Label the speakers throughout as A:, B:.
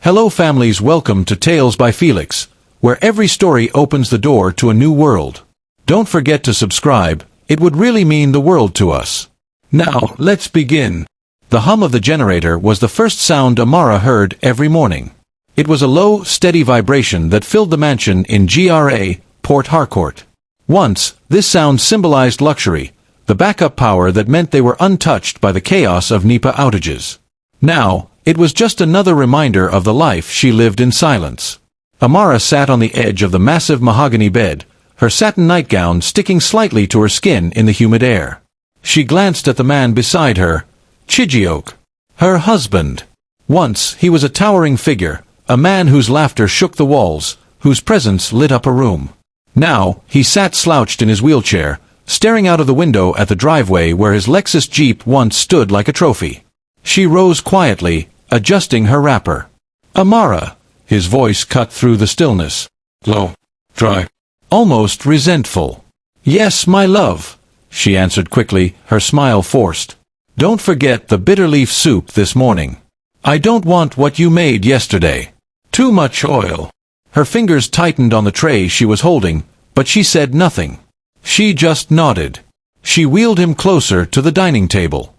A: Hello families, welcome to Tales by Felix, where every story opens the door to a new world. Don't forget to subscribe, it would really mean the world to us. Now, let's begin. The hum of the generator was the first sound Amara heard every morning. It was a low, steady vibration that filled the mansion in GRA, Port Harcourt. Once, this sound symbolized luxury, the backup power that meant they were untouched by the chaos of NEPA outages. Now, it was just another reminder of the life she lived in silence. Amara sat on the edge of the massive mahogany bed, her satin nightgown sticking slightly to her skin in the humid air. She glanced at the man beside her, Chijioke, her husband. Once, he was a towering figure, a man whose laughter shook the walls, whose presence lit up a room. Now, he sat slouched in his wheelchair, staring out of the window at the driveway where his Lexus Jeep once stood like a trophy. She rose quietly, adjusting her wrapper. Amara, his voice cut through the stillness. Low, dry, almost resentful. Yes, my love, she answered quickly, her smile forced. Don't forget the bitter leaf soup this morning. I don't want what you made yesterday. Too much oil. Her fingers tightened on the tray she was holding, but she said nothing. She just nodded. She wheeled him closer to the dining table.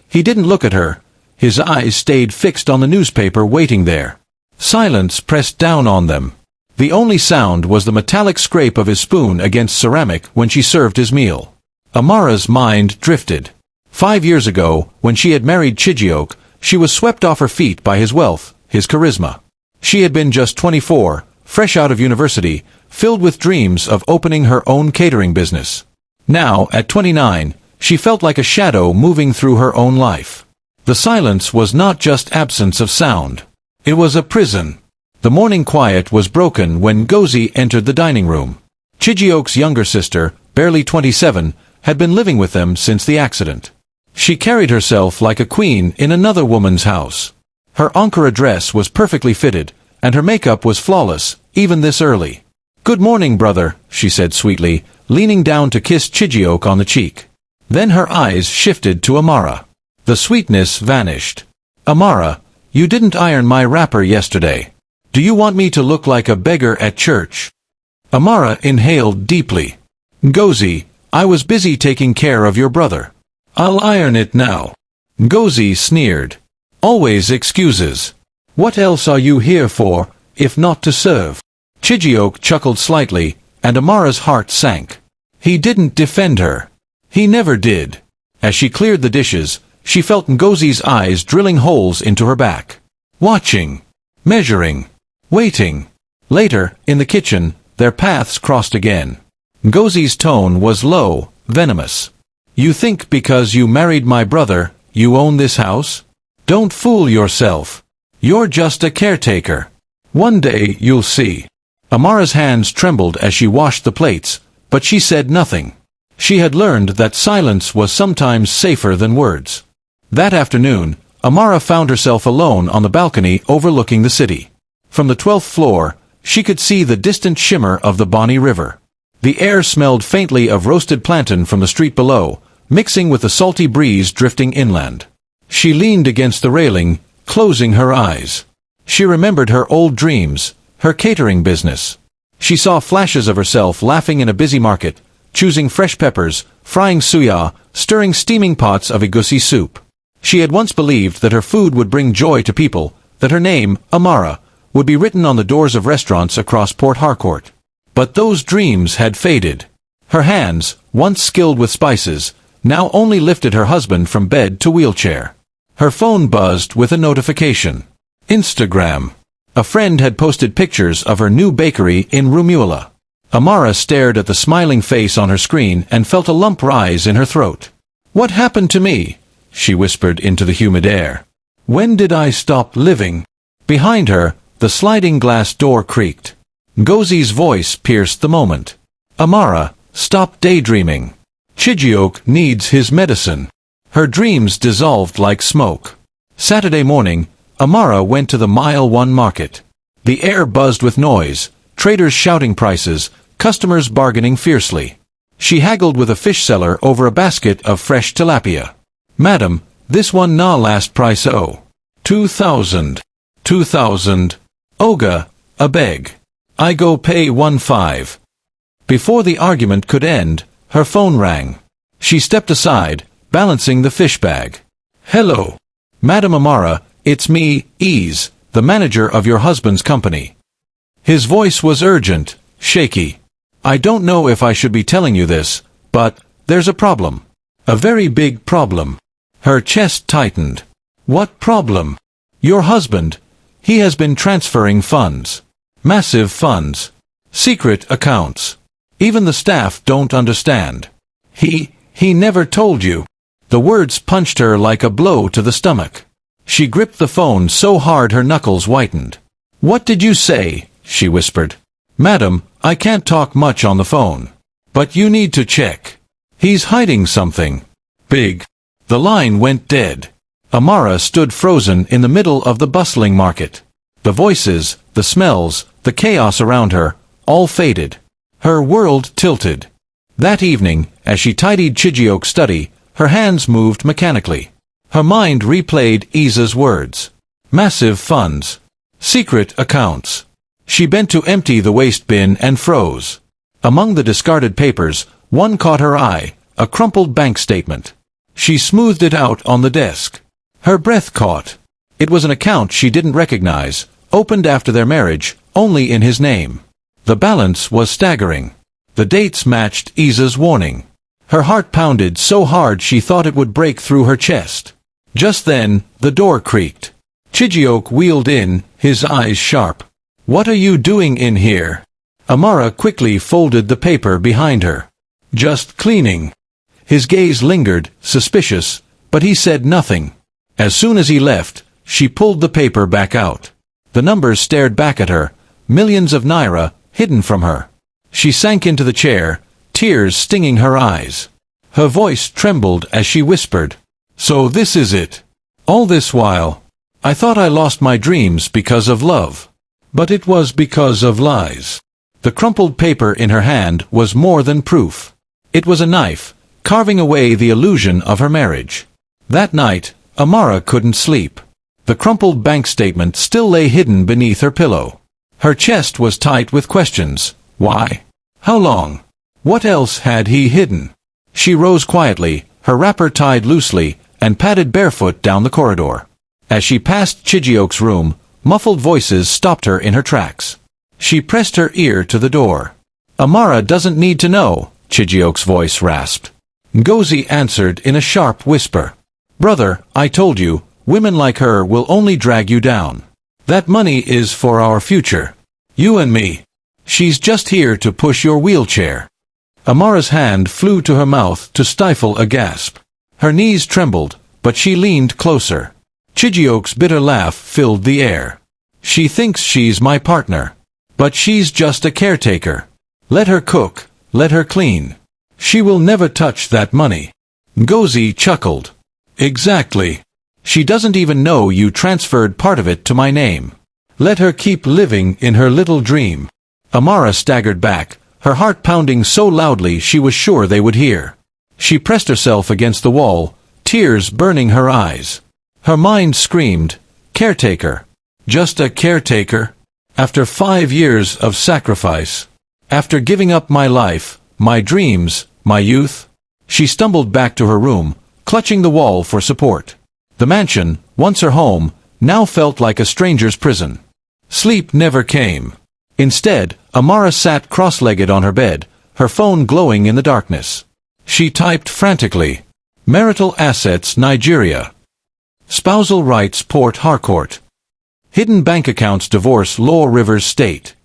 A: He didn't look at her. His eyes stayed fixed on the newspaper waiting there. Silence pressed down on them. The only sound was the metallic scrape of his spoon against ceramic when she served his meal. Amara's mind drifted. 5 years ago, when she had married Chijioke, she was swept off her feet by his wealth, his charisma. She had been just 24, fresh out of university, filled with dreams of opening her own catering business. Now, at 29, she felt like a shadow moving through her own life. The silence was not just absence of sound. It was a prison. The morning quiet was broken when Ngozi entered the dining room. Chijioke's younger sister, barely 27, had been living with them since the accident. She carried herself like a queen in another woman's house. Her Ankara dress was perfectly fitted, and her makeup was flawless, even this early. "Good morning, brother," she said sweetly, leaning down to kiss Chijioke on the cheek. Then her eyes shifted to Amara. The sweetness vanished. "Amara, you didn't iron my wrapper yesterday. Do you want me to look like a beggar at church?" Amara inhaled deeply. "Ngozi, I was busy taking care of your brother. I'll iron it now." Ngozi sneered. "Always excuses. What else are you here for, if not to serve?" Chijioke chuckled slightly, and Amara's heart sank. He didn't defend her. He never did. As she cleared the dishes, she felt Ngozi's eyes drilling holes into her back. Watching. Measuring. Waiting. Later, in the kitchen, their paths crossed again. Ngozi's tone was low, venomous. "You think because you married my brother, you own this house? Don't fool yourself. You're just a caretaker. One day you'll see." Amara's hands trembled as she washed the plates, but she said nothing. She had learned that silence was sometimes safer than words. That afternoon, Amara found herself alone on the balcony overlooking the city. From the 12th floor, she could see the distant shimmer of the Bonny River. The air smelled faintly of roasted plantain from the street below, mixing with the salty breeze drifting inland. She leaned against the railing, closing her eyes. She remembered her old dreams, her catering business. She saw flashes of herself laughing in a busy market, choosing fresh peppers, frying suya, stirring steaming pots of egusi soup. She had once believed that her food would bring joy to people, that her name, Amara, would be written on the doors of restaurants across Port Harcourt. But those dreams had faded. Her hands, once skilled with spices, now only lifted her husband from bed to wheelchair. Her phone buzzed with a notification. Instagram. A friend had posted pictures of her new bakery in Rumula. Amara stared at the smiling face on her screen and felt a lump rise in her throat. "What happened to me?" she whispered into the humid air. "When did I stop living?" Behind her, the sliding glass door creaked. Ngozi's voice pierced the moment. "Amara, stop daydreaming. Chijioke needs his medicine." Her dreams dissolved like smoke. Saturday morning, Amara went to the Mile 1 market. The air buzzed with noise, traders shouting prices, customers bargaining fiercely. She haggled with a fish seller over a basket of fresh tilapia. "Madam, this one na last price 2,000. 2,000. Oga, a beg. I go pay 1,500. Before the argument could end, her phone rang. She stepped aside, balancing the fish bag. Hello. Madam Amara, it's me, Ease, the manager of your husband's company. His voice was urgent, shaky. I don't know if I should be telling you this, but there's a problem. A very big problem. Her chest tightened. What problem? Your husband. He has been transferring funds. Massive funds. Secret accounts. Even the staff don't understand. He never told you. The words punched her like a blow to the stomach. She gripped the phone so hard her knuckles whitened. What did you say? She whispered. Madam, I can't talk much on the phone. But you need to check. He's hiding something. Big. The line went dead. Amara stood frozen in the middle of the bustling market. The voices, the smells, the chaos around her, all faded. Her world tilted. That evening, as she tidied Chijioke's study, her hands moved mechanically. Her mind replayed Isa's words. Massive funds. Secret accounts. She bent to empty the waste bin and froze. Among the discarded papers, one caught her eye, a crumpled bank statement. She smoothed it out on the desk. Her breath caught. It was an account she didn't recognize, opened after their marriage, only in his name. The balance was staggering. The dates matched Isa's warning. Her heart pounded so hard she thought it would break through her chest. Just then, the door creaked. Chijioke wheeled in, his eyes sharp. What are you doing in here? Amara quickly folded the paper behind her. Just cleaning. His gaze lingered, suspicious, but he said nothing. As soon as he left, she pulled the paper back out. The numbers stared back at her, millions of naira, hidden from her. She sank into the chair, tears stinging her eyes. Her voice trembled as she whispered, So this is it. All this while, I thought I lost my dreams because of love. But it was because of lies. The crumpled paper in her hand was more than proof. It was a knife, carving away the illusion of her marriage. That night, Amara couldn't sleep. The crumpled bank statement still lay hidden beneath her pillow. Her chest was tight with questions. Why? How long? What else had he hidden? She rose quietly, her wrapper tied loosely, and padded barefoot down the corridor. As she passed Chijioke's room, muffled voices stopped her in her tracks. She pressed her ear to the door. Amara doesn't need to know, Chijioke's voice rasped. Ngozi answered in a sharp whisper. Brother, I told you, women like her will only drag you down. That money is for our future. You and me. She's just here to push your wheelchair. Amara's hand flew to her mouth to stifle a gasp. Her knees trembled, but she leaned closer. Chijioke's bitter laugh filled the air. She thinks she's my partner. But she's just a caretaker. Let her cook, let her clean. She will never touch that money. Ngozi chuckled. Exactly. She doesn't even know you transferred part of it to my name. Let her keep living in her little dream. Amara staggered back, her heart pounding so loudly she was sure they would hear. She pressed herself against the wall, tears burning her eyes. Her mind screamed, Caretaker. Just a caretaker? After 5 years of sacrifice. After giving up my life, my dreams, my youth. She stumbled back to her room, clutching the wall for support. The mansion, once her home, now felt like a stranger's prison. Sleep never came. Instead, Amara sat cross-legged on her bed, her phone glowing in the darkness. She typed frantically. Marital assets Nigeria. Spousal rights Port Harcourt. Hidden bank accounts divorce Law Rivers State.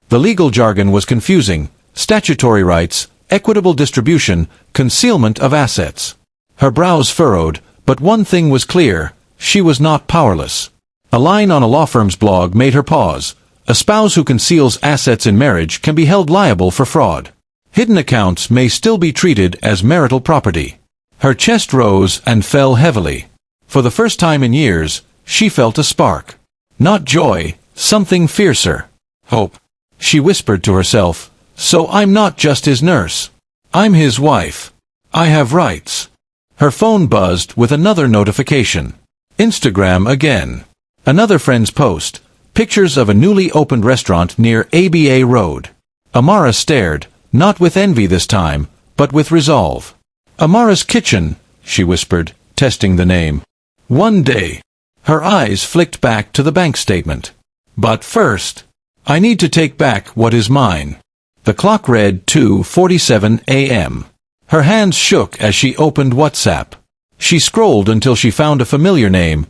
A: The legal jargon was confusing. Statutory rights, equitable distribution, concealment of assets. Her brows furrowed, but one thing was clear, she was not powerless. A line on a law firm's blog made her pause. A spouse who conceals assets in marriage can be held liable for fraud. Hidden accounts may still be treated as marital property. Her chest rose and fell heavily. For the first time in years, she felt a spark. Not joy, something fiercer. Hope. She whispered to herself, so I'm not just his nurse. I'm his wife. I have rights. Her phone buzzed with another notification. Instagram again. Another friend's post. Pictures of a newly opened restaurant near ABA Road. Amara stared, not with envy this time, but with resolve. Amara's Kitchen, she whispered, testing the name. One day. Her eyes flicked back to the bank statement. But first, I need to take back what is mine. The clock read 2:47 a.m. Her hands shook as she opened WhatsApp. She scrolled until she found a familiar name,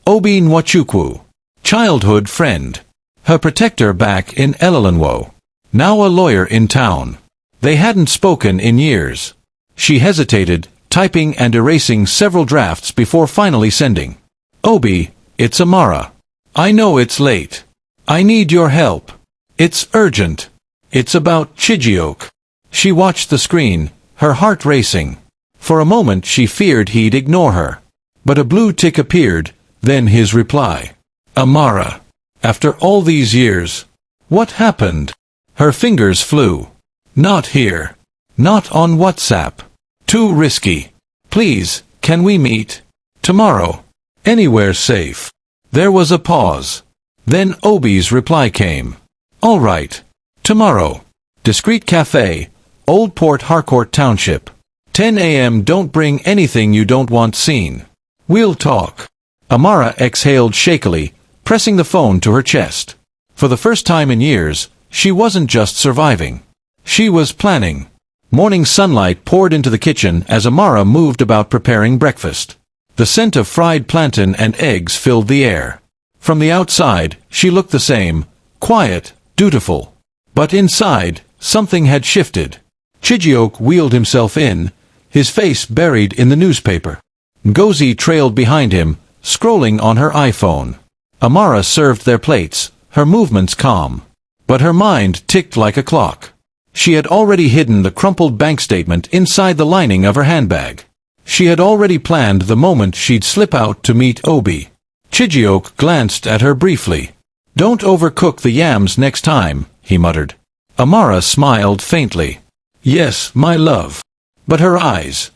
A: Obi Nwachukwu. Childhood friend. Her protector back in Elelanwo. Now a lawyer in town. They hadn't spoken in years. She hesitated, typing and erasing several drafts before finally sending. Obi, it's Amara. I know it's late. I need your help. It's urgent. It's about Chijioke. She watched the screen, her heart racing. For a moment she feared he'd ignore her. But a blue tick appeared, then his reply. Amara. After all these years. What happened? Her fingers flew. Not here. Not on WhatsApp. Too risky. Please, can we meet? Tomorrow. Anywhere safe. There was a pause. Then Obi's reply came. All right. Tomorrow. Discreet Cafe, Old Port Harcourt Township. 10 a.m. Don't bring anything you don't want seen. We'll talk. Amara exhaled shakily, pressing the phone to her chest. For the first time in years, she wasn't just surviving. She was planning. Morning sunlight poured into the kitchen as Amara moved about preparing breakfast. The scent of fried plantain and eggs filled the air. From the outside, she looked the same, quiet, dutiful. But inside, something had shifted. Chijioke wheeled himself in, his face buried in the newspaper. Ngozi trailed behind him, scrolling on her iPhone. Amara served their plates, her movements calm. But her mind ticked like a clock. She had already hidden the crumpled bank statement inside the lining of her handbag. She had already planned the moment she'd slip out to meet Obi. Chijioke glanced at her briefly. Don't overcook the yams next time, he muttered. Amara smiled faintly. Yes, my love. But her eyes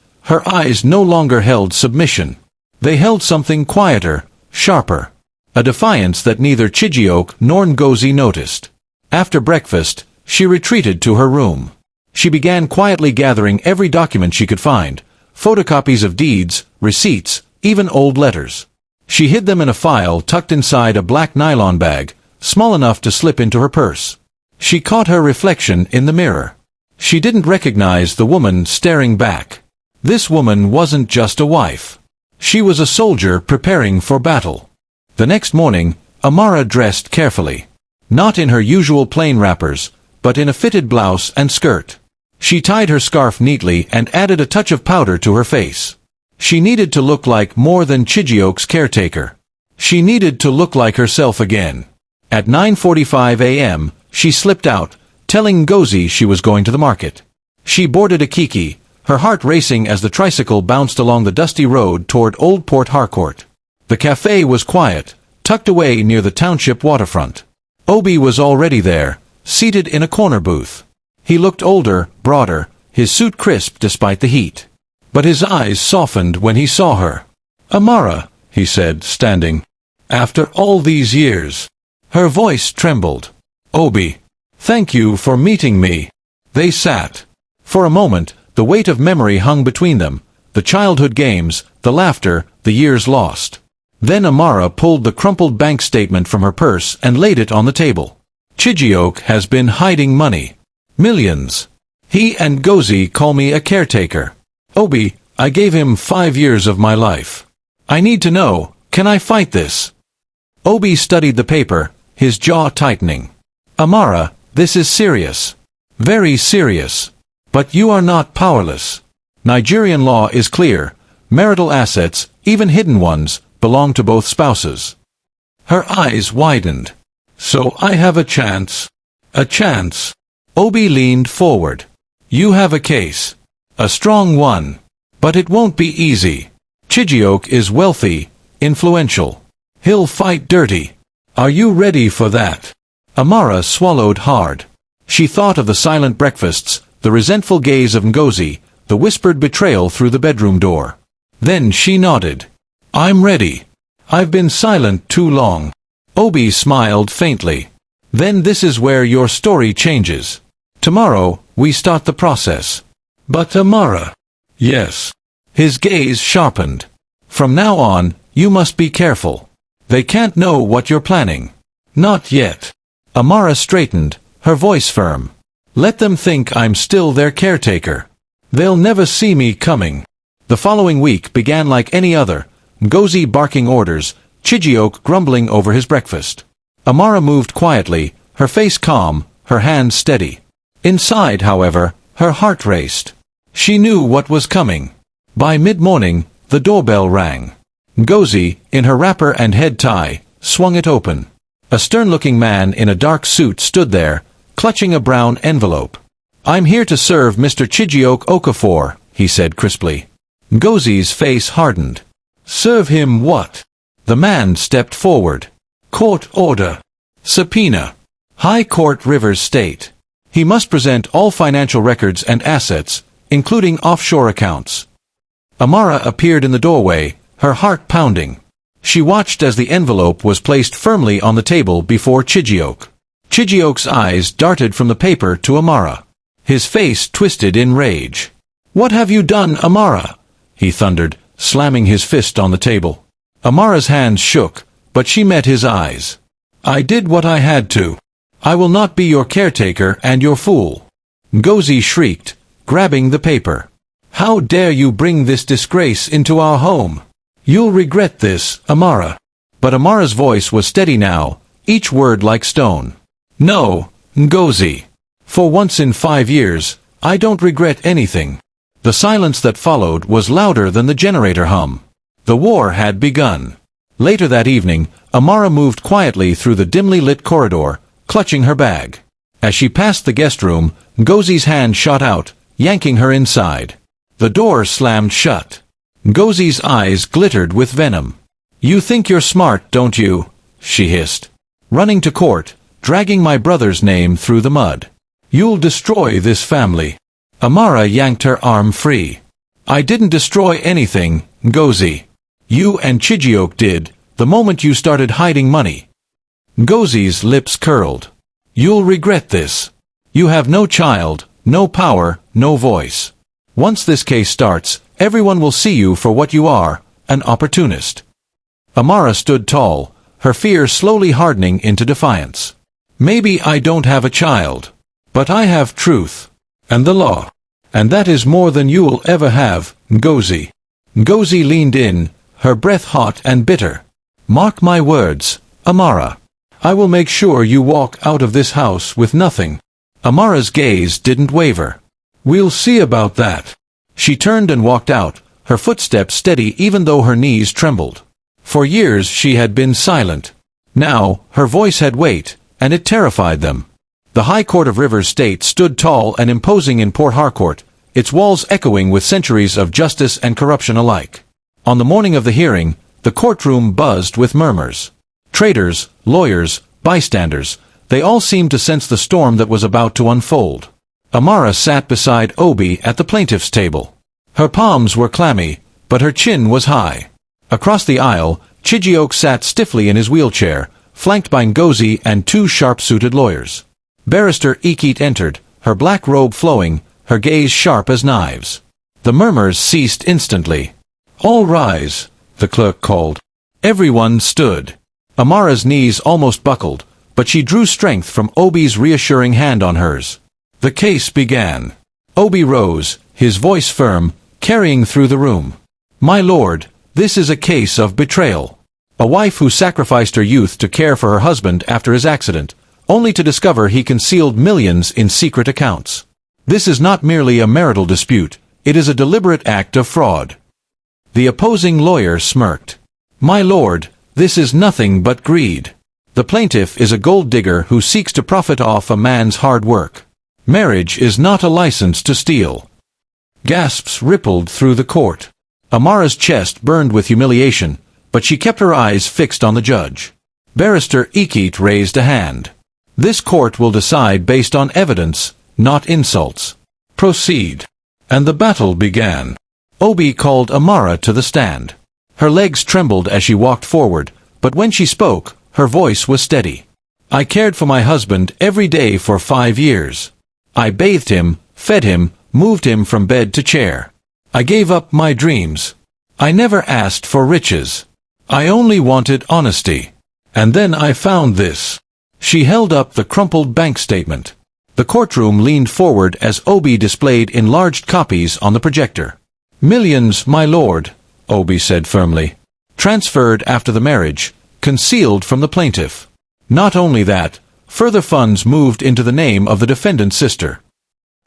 A: no longer held submission. They held something quieter, sharper. A defiance that neither Chijioke nor Ngozi noticed. After breakfast, she retreated to her room. She began quietly gathering every document she could find, photocopies of deeds, receipts, even old letters. She hid them in a file tucked inside a black nylon bag, small enough to slip into her purse. She caught her reflection in the mirror. She didn't recognize the woman staring back. This woman wasn't just a wife. She was a soldier preparing for battle. The next morning, Amara dressed carefully. Not in her usual plain wrappers, but in a fitted blouse and skirt. She tied her scarf neatly and added a touch of powder to her face. She needed to look like more than Chijioke's caretaker. She needed to look like herself again. At 9:45 a.m., she slipped out, telling Ngozi she was going to the market. She boarded a kiki, her heart racing as the tricycle bounced along the dusty road toward Old Port Harcourt. The cafe was quiet, tucked away near the township waterfront. Obi was already there, seated in a corner booth. He looked older, broader, his suit crisp despite the heat. But his eyes softened when he saw her. Amara, he said, standing. After all these years. Her voice trembled. Obi, thank you for meeting me. They sat. For a moment, the weight of memory hung between them, the childhood games, the laughter, the years lost. Then Amara pulled the crumpled bank statement from her purse and laid it on the table. Chijioke has been hiding money. Millions. He and Ngozi call me a caretaker. Obi, I gave him 5 years of my life. I need to know, can I fight this? Obi studied the paper, his jaw tightening. Amara, this is serious. Very serious. But you are not powerless. Nigerian law is clear. Marital assets, even hidden ones, belong to both spouses. Her eyes widened. So I have a chance. A chance. Obi leaned forward. You have a case. A strong one. But it won't be easy. Chijioke is wealthy, influential. He'll fight dirty. Are you ready for that? Amara swallowed hard. She thought of the silent breakfasts, the resentful gaze of Ngozi, the whispered betrayal through the bedroom door. Then she nodded. I'm ready. I've been silent too long. Obi smiled faintly. Then this is where your story changes. Tomorrow, we start the process. But Amara. Yes. His gaze sharpened. From now on, you must be careful. They can't know what you're planning. Not yet. Amara straightened, her voice firm. Let them think I'm still their caretaker. They'll never see me coming. The following week began like any other, Ngozi barking orders, Chijioke grumbling over his breakfast. Amara moved quietly, her face calm, her hands steady. Inside, however, her heart raced. She knew what was coming. By mid-morning, the doorbell rang. Ngozi, in her wrapper and head tie, swung it open. A stern-looking man in a dark suit stood there, clutching a brown envelope. I'm here to serve Mr. Chijioke Okafor, he said crisply. Ngozi's face hardened. Serve him what? The man stepped forward. Court order. Subpoena. High Court Rivers State. He must present all financial records and assets, including offshore accounts. Amara appeared in the doorway, her heart pounding. She watched as the envelope was placed firmly on the table before Chijioke. Chijioke's eyes darted from the paper to Amara. His face twisted in rage. What have you done, Amara? He thundered, slamming his fist on the table. Amara's hands shook, but she met his eyes. I did what I had to. I will not be your caretaker and your fool. Ngozi shrieked, grabbing the paper. How dare you bring this disgrace into our home? You'll regret this, Amara. But Amara's voice was steady now, each word like stone. No, Ngozi. For once in 5 years, I don't regret anything. The silence that followed was louder than the generator hum. The war had begun. Later that evening, Amara moved quietly through the dimly lit corridor, clutching her bag. As she passed the guest room, Ngozi's hand shot out, yanking her inside. The door slammed shut. Ngozi's eyes glittered with venom. You think you're smart, don't you? She hissed. Running to court, dragging my brother's name through the mud. You'll destroy this family. Amara yanked her arm free. I didn't destroy anything, Ngozi. You and Chijioke did, the moment you started hiding money. Ngozi's lips curled. You'll regret this. You have no child, no power, no voice. Once this case starts, everyone will see you for what you are, an opportunist. Amara stood tall, her fear slowly hardening into defiance. Maybe I don't have a child. But I have truth. And the law. And that is more than you'll ever have, Ngozi. Ngozi leaned in, her breath hot and bitter. Mark my words, Amara. I will make sure you walk out of this house with nothing. Amara's gaze didn't waver. We'll see about that. She turned and walked out, her footsteps steady even though her knees trembled. For years she had been silent. Now, her voice had weight, and it terrified them. The High Court of Rivers State stood tall and imposing in Port Harcourt, its walls echoing with centuries of justice and corruption alike. On the morning of the hearing, the courtroom buzzed with murmurs. Traders, lawyers, bystanders, they all seemed to sense the storm that was about to unfold. Amara sat beside Obi at the plaintiff's table. Her palms were clammy, but her chin was high. Across the aisle, Chijioke sat stiffly in his wheelchair, flanked by Ngozi and 2 sharp-suited lawyers. Barrister Ikit entered, her black robe flowing, her gaze sharp as knives. The murmurs ceased instantly. All rise, the clerk called. Everyone stood. Amara's knees almost buckled, but she drew strength from Obi's reassuring hand on hers. The case began. Obi rose, his voice firm, carrying through the room. My lord, this is a case of betrayal. A wife who sacrificed her youth to care for her husband after his accident, only to discover he concealed millions in secret accounts. This is not merely a marital dispute, it is a deliberate act of fraud. The opposing lawyer smirked. My lord, this is nothing but greed. The plaintiff is a gold digger who seeks to profit off a man's hard work. Marriage is not a license to steal. Gasps rippled through the court. Amara's chest burned with humiliation, but she kept her eyes fixed on the judge. Barrister Ikit raised a hand. This court will decide based on evidence, not insults. Proceed. And the battle began. Obi called Amara to the stand. Her legs trembled as she walked forward, but when she spoke, her voice was steady. I cared for my husband every day for 5 years. I bathed him, fed him, moved him from bed to chair. I gave up my dreams. I never asked for riches. I only wanted honesty. And then I found this. She held up the crumpled bank statement. The courtroom leaned forward as Obi displayed enlarged copies on the projector. Millions, my lord, Obi said firmly. Transferred after the marriage, concealed from the plaintiff. Not only that, further funds moved into the name of the defendant's sister.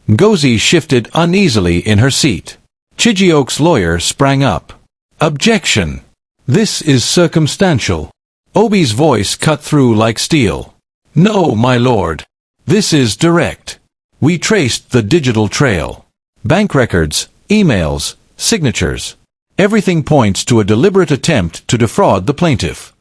A: Ngozi shifted uneasily in her seat. Chijioke's lawyer sprang up. Objection! This is circumstantial. Obi's voice cut through like steel. No, my lord. This is direct. We traced the digital trail. Bank records, emails, signatures. Everything points to a deliberate attempt to defraud the plaintiff.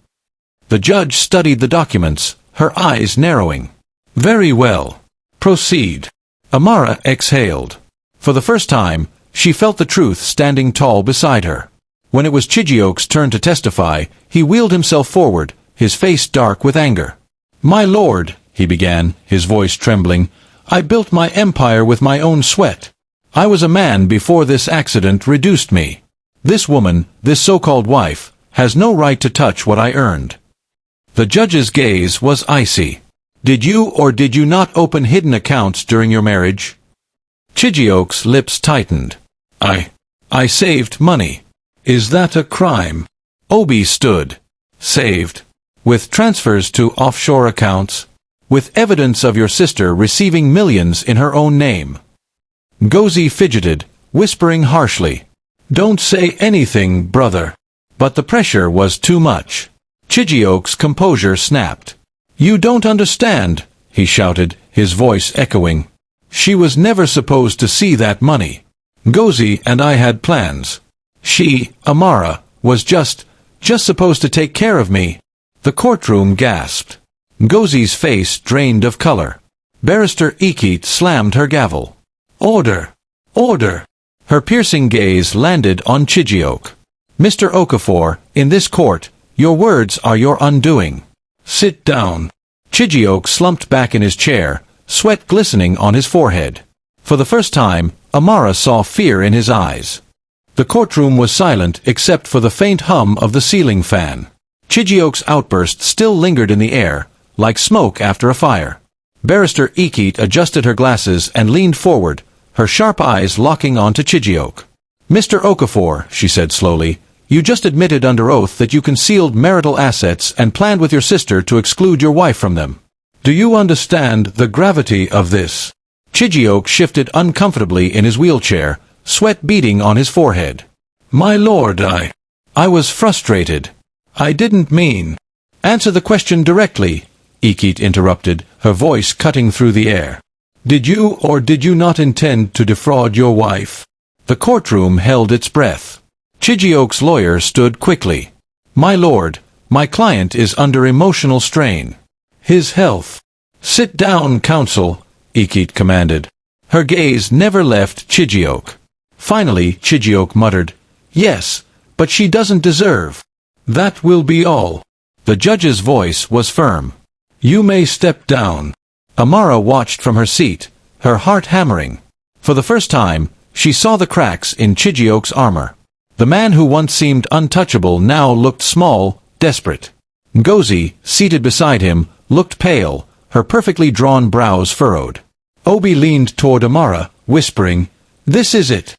A: The judge studied the documents, her eyes narrowing. Very well. Proceed. Amara exhaled. For the first time, she felt the truth standing tall beside her. When it was Chijioke's turn to testify, he wheeled himself forward, his face dark with anger. My lord, he began, his voice trembling, I built my empire with my own sweat. I was a man before this accident reduced me. This woman, this so-called wife, has no right to touch what I earned. The judge's gaze was icy. Did you or did you not open hidden accounts during your marriage? Chijioke's lips tightened. I saved money. Is that a crime? Obi stood. Saved. With transfers to offshore accounts? With evidence of your sister receiving millions in her own name? Ngozi fidgeted, whispering harshly. Don't say anything, brother. But the pressure was too much. Chijioke's composure snapped. You don't understand, he shouted, his voice echoing. She was never supposed to see that money. Ngozi and I had plans. She, Amara, was just supposed to take care of me. The courtroom gasped. Ngozi's face drained of color. Barrister Ikit slammed her gavel. Order! Order! Her piercing gaze landed on Chijioke. Mr. Okafor, in this court, your words are your undoing. Sit down. Chijioke slumped back in his chair, sweat glistening on his forehead. For the first time, Amara saw fear in his eyes. The courtroom was silent except for the faint hum of the ceiling fan. Chijioke's outburst still lingered in the air, like smoke after a fire. Barrister Ikit adjusted her glasses and leaned forward, her sharp eyes locking onto Chijioke. Mr. Okafor, she said slowly, you just admitted under oath that you concealed marital assets and planned with your sister to exclude your wife from them. Do you understand the gravity of this? Chijioke shifted uncomfortably in his wheelchair, sweat beading on his forehead. My lord, I was frustrated. I didn't mean. Answer the question directly, Ikit interrupted, her voice cutting through the air. Did you or did you not intend to defraud your wife? The courtroom held its breath. Chijioke's lawyer stood quickly. My lord, my client is under emotional strain. His health. Sit down, counsel, Ikit commanded. Her gaze never left Chijioke. Finally, Chijioke muttered, Yes, but she doesn't deserve. That will be all. The judge's voice was firm. You may step down. Amara watched from her seat, her heart hammering. For the first time, she saw the cracks in Chijioke's armor. The man who once seemed untouchable now looked small, desperate. Ngozi, seated beside him, looked pale, her perfectly drawn brows furrowed. Obi leaned toward Amara, whispering, This is it.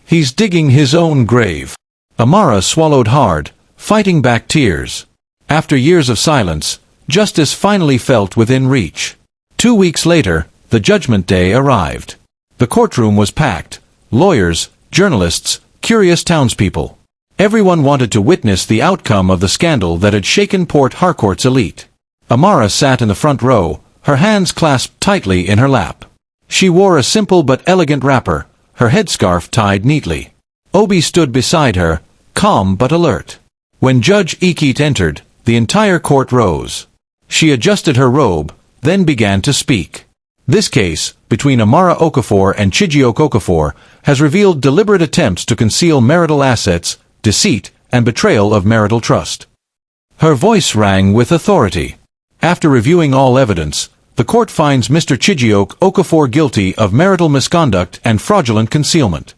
A: He's digging his own grave. Amara swallowed hard, fighting back tears. After years of silence, justice finally felt within reach. 2 weeks later, the judgment day arrived. The courtroom was packed. Lawyers, journalists, curious townspeople. Everyone wanted to witness the outcome of the scandal that had shaken Port Harcourt's elite. Amara sat in the front row, her hands clasped tightly in her lap. She wore a simple but elegant wrapper, her headscarf tied neatly. Obi stood beside her, calm but alert. When Judge Ikit entered, the entire court rose. She adjusted her robe, then began to speak. This case, between Amara Okafor and Chijioke Okafor, has revealed deliberate attempts to conceal marital assets, deceit, and betrayal of marital trust. Her voice rang with authority. After reviewing all evidence, the court finds Mr. Chijioke Okafor guilty of marital misconduct and fraudulent concealment.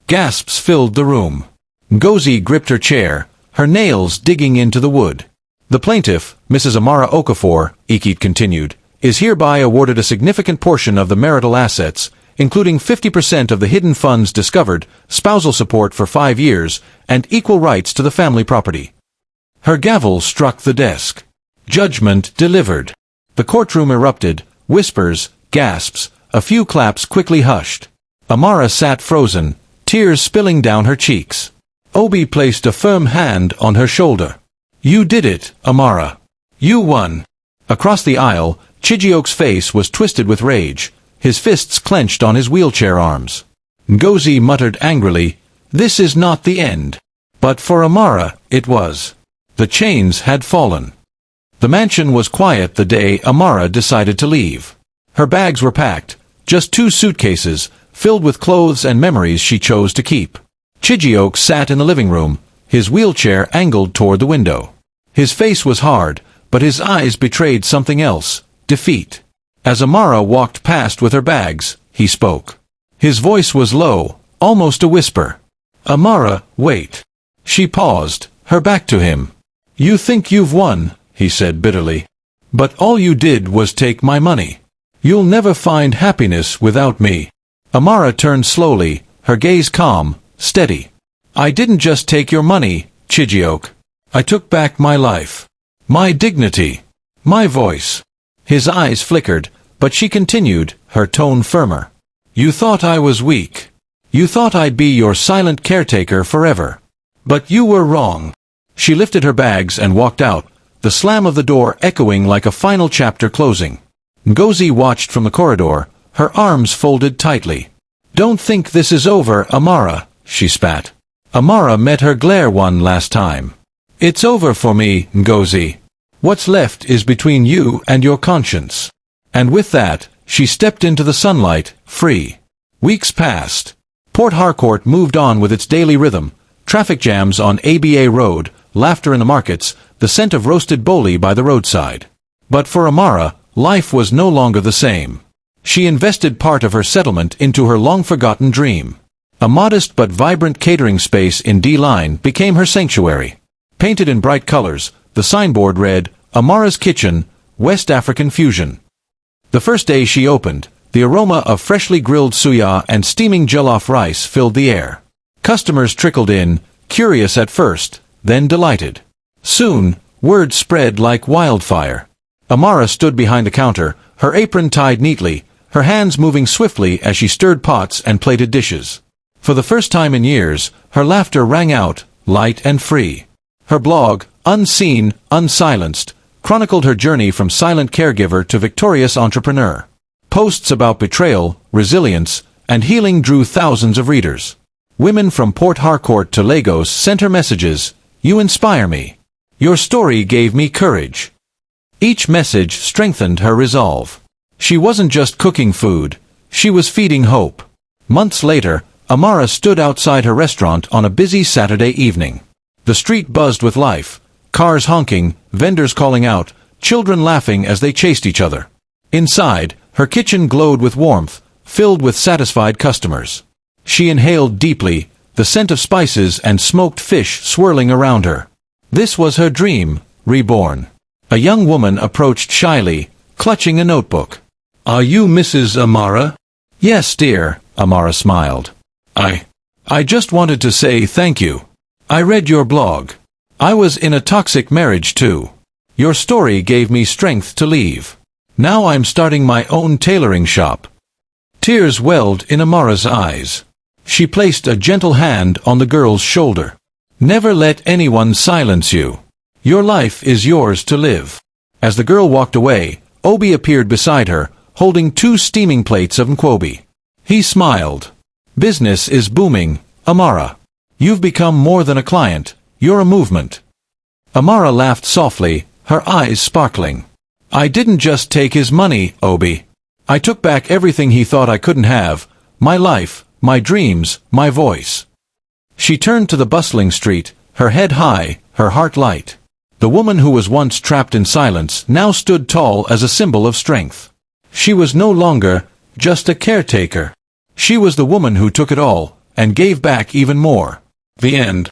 A: Gasps filled the room. Ngozi gripped her chair, her nails digging into the wood. The plaintiff, Mrs. Amara Okafor, Ikit continued, is hereby awarded a significant portion of the marital assets, including 50% of the hidden funds discovered, spousal support for 5 years, and equal rights to the family property. Her gavel struck the desk. Judgment delivered. The courtroom erupted, whispers, gasps, a few claps quickly hushed. Amara sat frozen, tears spilling down her cheeks. Obi placed a firm hand on her shoulder. You did it, Amara. You won. Across the aisle, Chijioke's face was twisted with rage, his fists clenched on his wheelchair arms. Ngozi muttered angrily, "This is not the end." But for Amara, it was. The chains had fallen. The mansion was quiet the day Amara decided to leave. Her bags were packed, just 2 suitcases, filled with clothes and memories she chose to keep. Chijioke sat in the living room, his wheelchair angled toward the window. His face was hard, but his eyes betrayed something else, defeat. As Amara walked past with her bags, he spoke. His voice was low, almost a whisper. "Amara, wait." She paused, her back to him. "You think you've won," he said bitterly. "But all you did was take my money. You'll never find happiness without me." Amara turned slowly, her gaze calm, steady. "I didn't just take your money, Chijioke. I took back my life. My dignity. My voice." His eyes flickered, but she continued, her tone firmer. "You thought I was weak. You thought I'd be your silent caretaker forever. But you were wrong." She lifted her bags and walked out, the slam of the door echoing like a final chapter closing. Ngozi watched from the corridor, her arms folded tightly. "Don't think this is over, Amara," she spat. Amara met her glare one last time. "It's over for me, Ngozi. What's left is between you and your conscience." And with that, she stepped into the sunlight, free. Weeks passed. Port Harcourt moved on with its daily rhythm, traffic jams on ABA Road, laughter in the markets, the scent of roasted boli by the roadside. But for Amara, life was no longer the same. She invested part of her settlement into her long-forgotten dream. A modest but vibrant catering space in D-Line became her sanctuary. Painted in bright colors, the signboard read, "Amara's Kitchen, West African Fusion." The first day she opened, the aroma of freshly grilled suya and steaming jollof rice filled the air. Customers trickled in, curious at first, then delighted. Soon, word spread like wildfire. Amara stood behind the counter, her apron tied neatly, her hands moving swiftly as she stirred pots and plated dishes. For the first time in years, her laughter rang out, light and free. Her blog, Unseen, Unsilenced, chronicled her journey from silent caregiver to victorious entrepreneur. Posts about betrayal, resilience, and healing drew thousands of readers. Women from Port Harcourt to Lagos sent her messages, "You inspire me. Your story gave me courage." Each message strengthened her resolve. She wasn't just cooking food, she was feeding hope. Months later, Amara stood outside her restaurant on a busy Saturday evening. The street buzzed with life, cars honking, vendors calling out, children laughing as they chased each other. Inside, her kitchen glowed with warmth, filled with satisfied customers. She inhaled deeply, the scent of spices and smoked fish swirling around her. This was her dream, reborn. A young woman approached shyly, clutching a notebook. "Are you Mrs. Amara?" "Yes, dear," Amara smiled. I just wanted to say thank you. I read your blog. I was in a toxic marriage too. Your story gave me strength to leave. Now I'm starting my own tailoring shop." Tears welled in Amara's eyes. She placed a gentle hand on the girl's shoulder. "Never let anyone silence you. Your life is yours to live." As the girl walked away, Obi appeared beside her, holding 2 steaming plates of nkwobi. He smiled. "Business is booming, Amara. You've become more than a client, you're a movement." Amara laughed softly, her eyes sparkling. "I didn't just take his money, Obi. I took back everything he thought I couldn't have, my life, my dreams, my voice." She turned to the bustling street, her head high, her heart light. The woman who was once trapped in silence now stood tall as a symbol of strength. She was no longer just a caretaker. She was the woman who took it all, and gave back even more. The end.